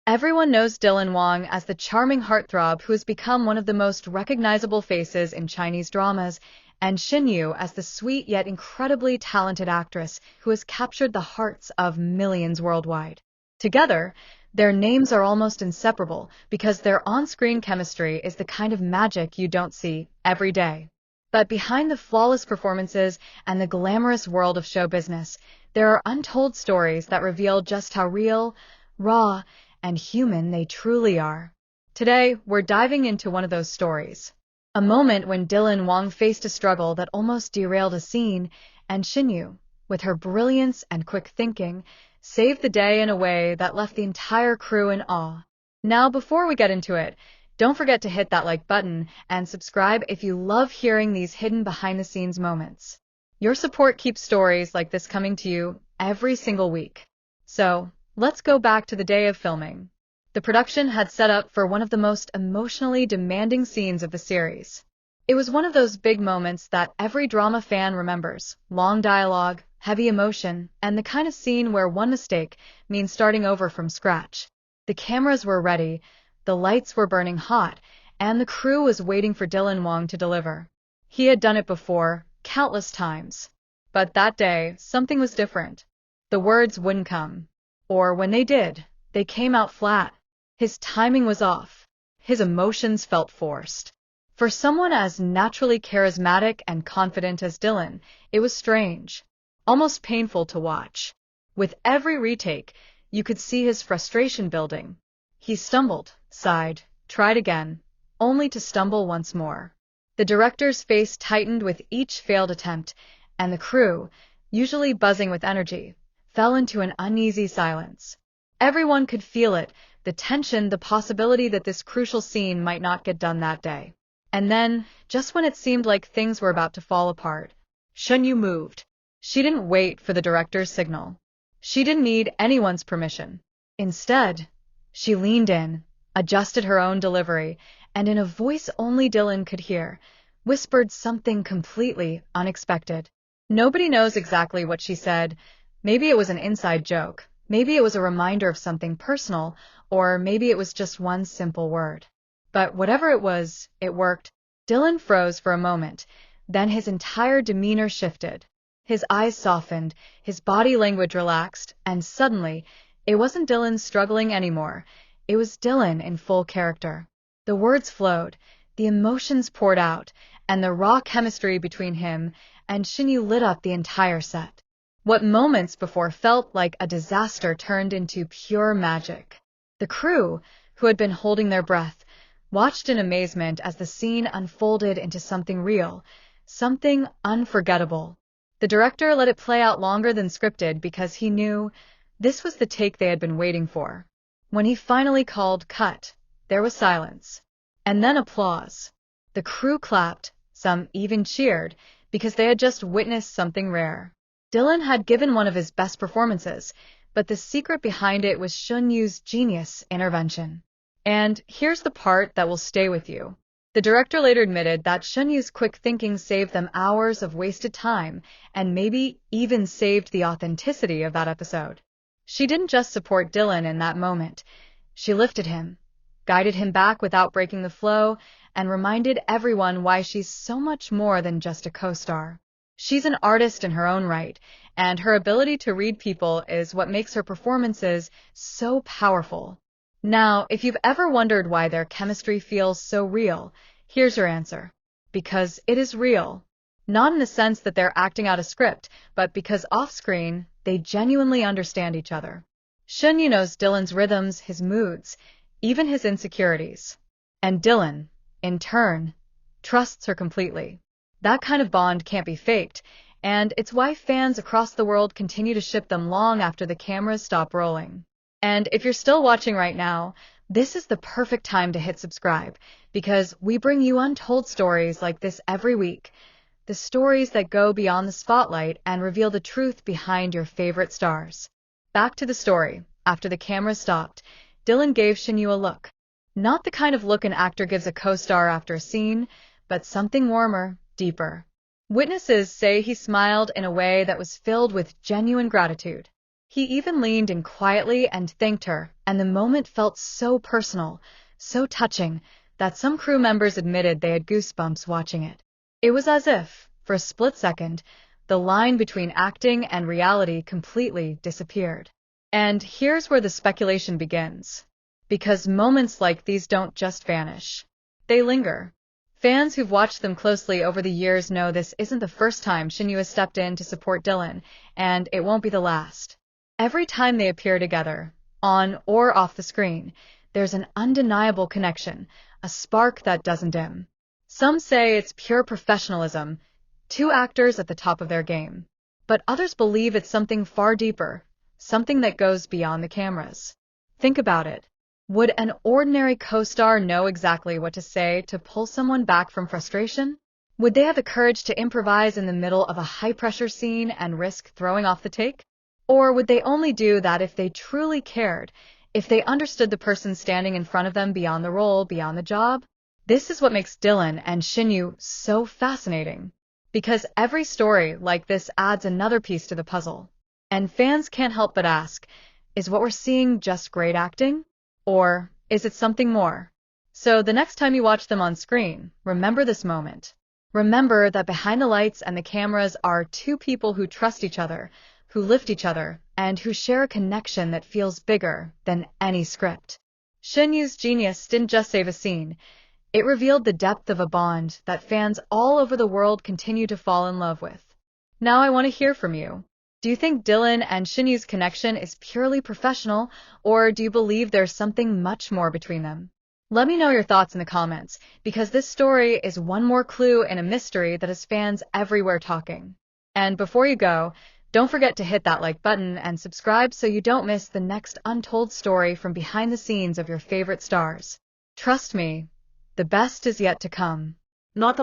Everyone knows Dylan Wang as the charming heartthrob who has become one of the most recognizable faces in Chinese dramas, and Shen Yue as the sweet yet incredibly talented actress who has captured the hearts of millions worldwide. Together, their names are almost inseparable because their on-screen chemistry is the kind of magic you don't see every day. But behind the flawless performances and the glamorous world of show business, there are untold stories that reveal just how real, raw, and human they truly are. Today, we're diving into one of those stories. A moment when Dylan Wang faced a struggle that almost derailed a scene, and Shinyu, with her brilliance and quick thinking, saved the day in a way that left the entire crew in awe. Now, before we get into it, don't forget to hit that like button and subscribe if you love hearing these hidden behind-the-scenes moments. Your support keeps stories like this coming to you every single week. So, let's go back to the day of filming. The production had set up for one of the most emotionally demanding scenes of the series. It was one of those big moments that every drama fan remembers. Long dialogue, heavy emotion, and the kind of scene where one mistake means starting over from scratch. The cameras were ready, the lights were burning hot, and the crew was waiting for Dylan Wang to deliver. He had done it before, countless times. But that day, something was different. The words wouldn't come. Or when they did, they came out flat. His timing was off. His emotions felt forced. For someone as naturally charismatic and confident as Dylan, it was strange, almost painful to watch. With every retake, you could see his frustration building. He stumbled, sighed, tried again, only to stumble once more. The director's face tightened with each failed attempt, and the crew, usually buzzing with energy, fell into an uneasy silence. Everyone could feel it, the tension, the possibility that this crucial scene might not get done that day. And then, just when it seemed like things were about to fall apart, Shen Yue moved. She didn't wait for the director's signal. She didn't need anyone's permission. Instead, she leaned in, adjusted her own delivery, and in a voice only Dylan could hear, whispered something completely unexpected. Nobody knows exactly what she said. Maybe it was an inside joke. Maybe it was a reminder of something personal, or maybe it was just one simple word. But whatever it was, it worked. Dylan froze for a moment. Then his entire demeanor shifted. His eyes softened, his body language relaxed, and suddenly, it wasn't Dylan struggling anymore. It was Dylan in full character. The words flowed, the emotions poured out, and the raw chemistry between him and Shinyu lit up the entire set. What moments before felt like a disaster turned into pure magic. The crew, who had been holding their breath, watched in amazement as the scene unfolded into something real, something unforgettable. The director let it play out longer than scripted because he knew this was the take they had been waiting for. When he finally called cut, there was silence. And then applause. The crew clapped, some even cheered, because they had just witnessed something rare. Dylan had given one of his best performances, but the secret behind it was Shen Yue's genius intervention. And here's the part that will stay with you. The director later admitted that Shen Yue's quick thinking saved them hours of wasted time, and maybe even saved the authenticity of that episode. She didn't just support Dylan in that moment. She lifted him, guided him back without breaking the flow, and reminded everyone why she's so much more than just a co-star. She's an artist in her own right, and her ability to read people is what makes her performances so powerful. Now, if you've ever wondered why their chemistry feels so real, here's your answer. Because it is real. Not in the sense that they're acting out a script, but because off-screen, they genuinely understand each other. Shen Yue knows Dylan's rhythms, his moods, even his insecurities. And Dylan, in turn, trusts her completely. That kind of bond can't be faked, and it's why fans across the world continue to ship them long after the cameras stop rolling. And if you're still watching right now, this is the perfect time to hit subscribe, because we bring you untold stories like this every week. The stories that go beyond the spotlight and reveal the truth behind your favorite stars. Back to the story. After the camera stopped, Dylan gave Shen Yue a look. Not the kind of look an actor gives a co-star after a scene, but something warmer, deeper. Witnesses say he smiled in a way that was filled with genuine gratitude. He even leaned in quietly and thanked her, and the moment felt so personal, so touching, that some crew members admitted they had goosebumps watching it. It was as if, for a split second, the line between acting and reality completely disappeared. And here's where the speculation begins. Because moments like these don't just vanish. They linger. Fans who've watched them closely over the years know this isn't the first time Shinyu has stepped in to support Dylan, and it won't be the last. Every time they appear together, on or off the screen, there's an undeniable connection, a spark that doesn't dim. Some say it's pure professionalism, two actors at the top of their game. But others believe it's something far deeper, something that goes beyond the cameras. Think about it. Would an ordinary co-star know exactly what to say to pull someone back from frustration? Would they have the courage to improvise in the middle of a high-pressure scene and risk throwing off the take? Or would they only do that if they truly cared, if they understood the person standing in front of them beyond the role, beyond the job? This is what makes Dylan and Shinyu so fascinating. Because every story like this adds another piece to the puzzle. And fans can't help but ask, is what we're seeing just great acting? Or is it something more? So the next time you watch them on screen, remember this moment. Remember that behind the lights and the cameras are two people who trust each other, who lift each other, and who share a connection that feels bigger than any script. Shen Yue's genius didn't just save a scene. It revealed the depth of a bond that fans all over the world continue to fall in love with. Now I want to hear from you. Do you think Dylan and Shinyu's connection is purely professional, or do you believe there's something much more between them? Let me know your thoughts in the comments, because this story is one more clue in a mystery that has fans everywhere talking. And before you go, don't forget to hit that like button and subscribe so you don't miss the next untold story from behind the scenes of your favorite stars. Trust me, the best is yet to come. Not the